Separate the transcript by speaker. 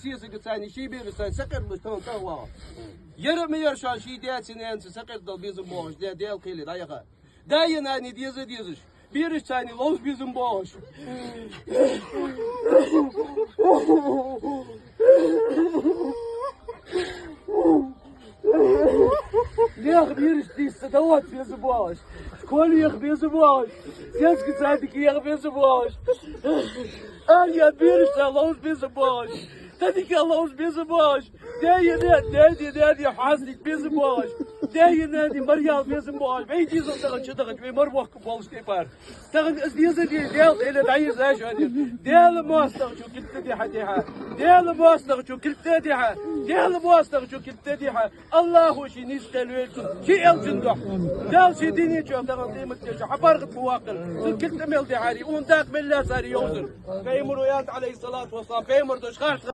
Speaker 1: سياسة كتاني شي بيرسان سكر مستوى توا يرمي يرشان شي دياتين أنت سكر دل بيزم باش ديال قيلي دايخا دايناني ديزش بيرش تاني لوز بيزم باش ليه بيرش ديس دوت بيزم باش كل يخبي زباش سياسك صادق يخبي زباش يا بيرش لوز بيزباش تديك لوز بيزباش داي حاسنك بيزباش داي نادي مريال بيزباش بيجي زلطة شدغت بي مروح كبالش تيبار تغن ازديزة ديال إلى دعيز ايش هادي ديال ماستر شو كنت تديها ديال ماستر شو كنت تديها ديال ماستر شو كنت تديها الله شي نيستلويت شي الجندح دال شي ديني شو تغن قيمة شو حبارغ بواقل كنت تميل دي عادي ونداك من لا ساري يوزن بيمرو يات عليه الصلاة والسلام بيمر دوش خارج